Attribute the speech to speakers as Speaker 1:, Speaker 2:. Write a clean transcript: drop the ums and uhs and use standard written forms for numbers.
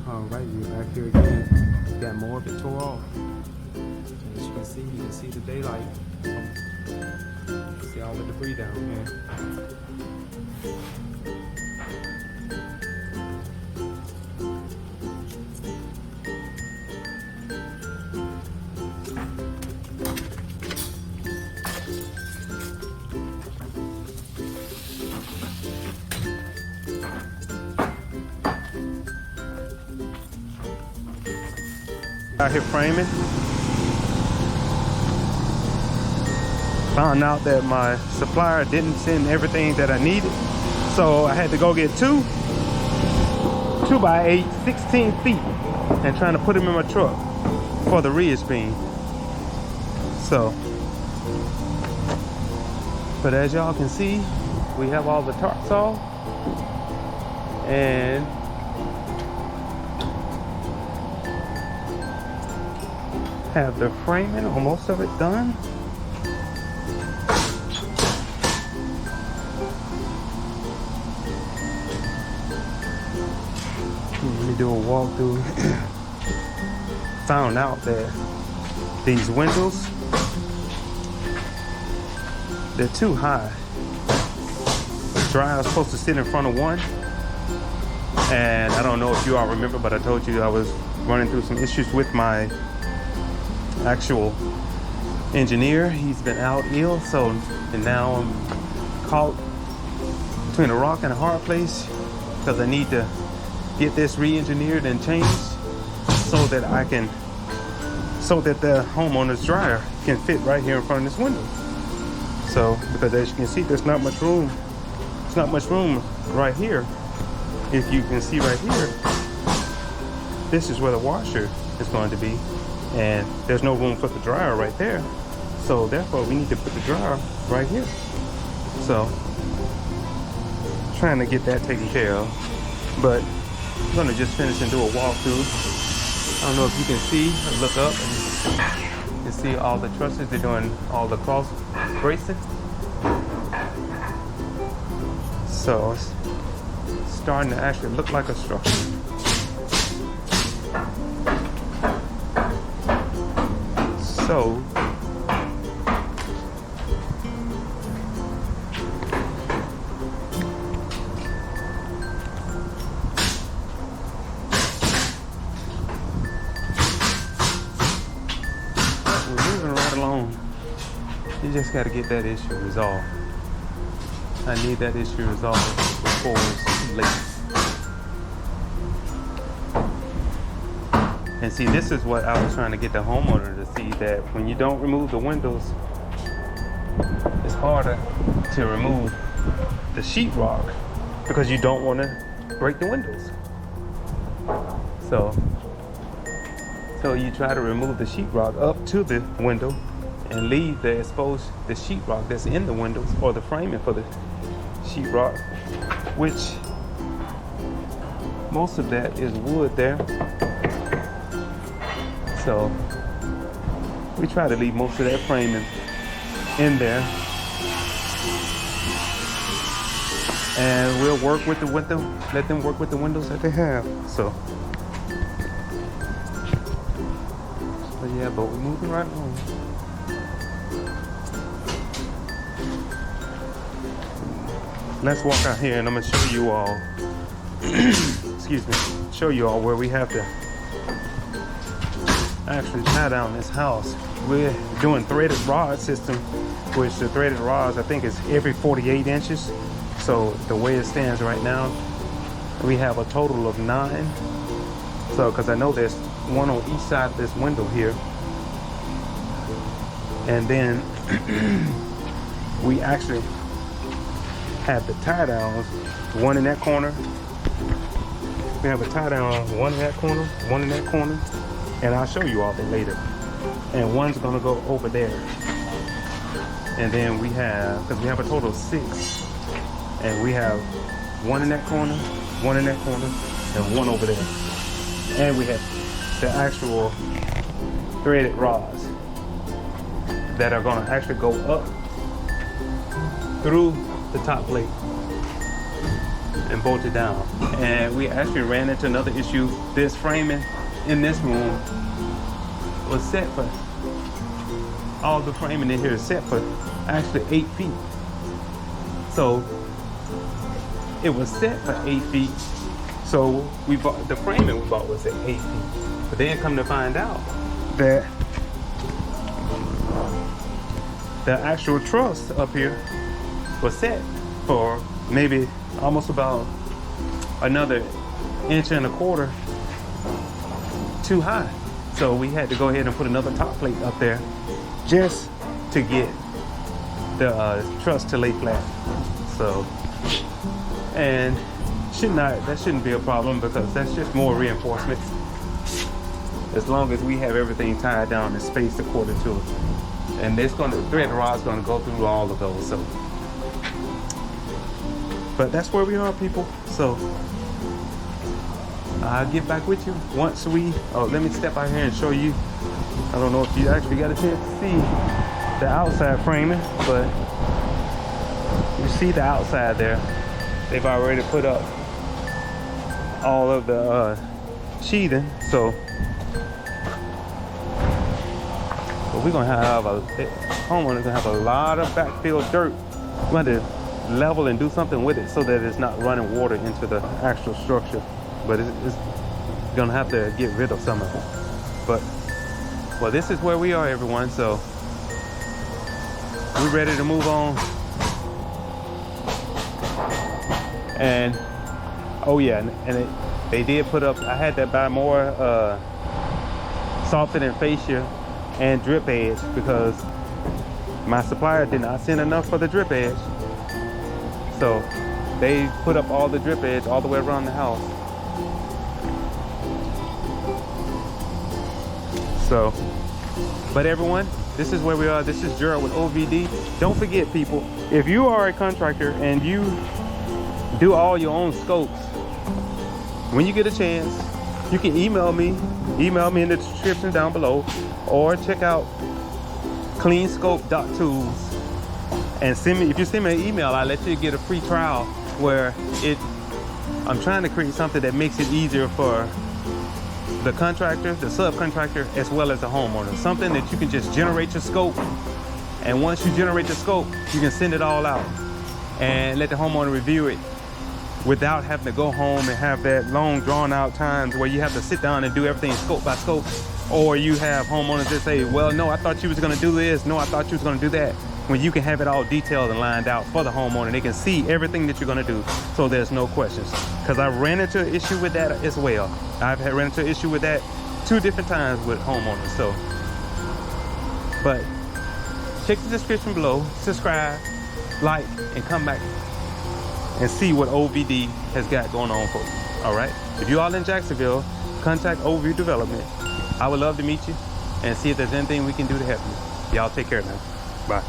Speaker 1: Alright, we're back here again. Got more of it tore off. As you can see the daylight. See all the debris down here. Out here framing. Found out that my supplier didn't send everything that I needed, so I had to go get two 2x8 16 feet and trying to put them in my truck for the ridge beam. So, but as y'all can see, we have all the tarps off and have the framing or most of it done. Let me do a walkthrough. Found out that these windows, they're too high. The dryer is supposed to sit in front of one, and I don't know if you all remember, but I told you I was running through some issues with my actual engineer. He's been out ill, and now I'm caught between a rock and a hard place because I need to get this re-engineered and changed so that the homeowner's dryer can fit right here in front of this window. So, because as you can see, there's not much room. There's not much room right here. If you can see right here, this is where the washer is going to be. And there's no room for the dryer right there. So therefore we need to put the dryer right here. So trying to get that taken care of. But I'm gonna just finish and do a walkthrough. I don't know if you can see, look up and you can see all the trusses. They're doing all the cross bracing. So it's starting to actually look like a structure. So we're moving right along. You just got to get that issue resolved. I need that issue resolved before it's too late. And see, this is what I was trying to get the homeowner to see, that when you don't remove the windows, it's harder to remove the sheetrock because you don't want to break the windows. So you try to remove the sheetrock up to the window and leave the exposed, the sheetrock that's in the windows or the framing for the sheetrock, which most of that is wood there. So we try to leave most of that framing in there, and we'll work with the window, let them work with the windows that they have. So yeah, but we're moving right along. Let's walk out here and I'm gonna show you all excuse me, show you all where we have to actually tie down this house. We're doing threaded rod system, which the threaded rods I think is every 48 inches. So the way it stands right now, we have a total of 9. So because I know there's one on each side of this window here, and then we actually have the tie downs, one in that corner. We have a tie down, one in that corner, one in that corner. And I'll show you all that later. And one's gonna go over there. And then we have, because we have a total of 6. And we have one in that corner, one in that corner, and one over there. And we have the actual threaded rods that are gonna actually go up through the top plate. and bolted down. And we actually ran into another issue. This framing in this room was set for, all the framing in here is set for actually 8 feet. So it was set for 8 feet. So we bought, the framing we bought was at 8 feet. But then come to find out that the actual truss up here was set for maybe almost about another 1.25 inches too high. So we had to go ahead and put another top plate up there just to get the truss to lay flat. So, and that shouldn't be a problem, because that's just more reinforcements, as long as we have everything tied down and spaced according to it. And it's going to, thread rod's going to go through all of those. So, but that's where we are, people. So I'll get back with you once we, oh, let me step out here and show you. I don't know if you actually got a chance to see the outside framing, but you see the outside there. They've already put up all of the sheathing. So we're gonna have homeowner's gonna have a lot of backfill dirt. We're going to level and do something with it so that it's not running water into the actual structure. But it's gonna have to get rid of some of it. But well, this is where we are, everyone. So we're ready to move on. And oh yeah, and they did put up, I had to buy more softening fascia and drip edge, because my supplier did not send enough for the drip edge. So they put up all the drip edge all the way around the house. So, but everyone, this is where we are. This is Gerald with OVD. Don't forget, people, if you are a contractor and you do all your own scopes, when you get a chance, you can email me in the description down below, or check out cleanscope.tools and send me, if you send me an email, I'll let you get a free trial where I'm trying to create something that makes it easier for the contractor, the subcontractor, as well as the homeowner. Something that you can just generate your scope, and once you generate the scope, you can send it all out and let the homeowner review it without having to go home and have that long drawn out times where you have to sit down and do everything scope by scope. Or you have homeowners that say, well, no, I thought you was gonna do this, no, I thought you was gonna do that. When you can have it all detailed and lined out for the homeowner, they can see everything that you're gonna do, so there's no questions. Because I ran into an issue with that as well. I've ran into an issue with that 2 different times with homeowners. So, but check the description below, subscribe, like, and come back and see what OVD has got going on for you. All right, if you all in Jacksonville, contact OVD Development. I would love to meet you and see if there's anything we can do to help you. Y'all take care now. Bye.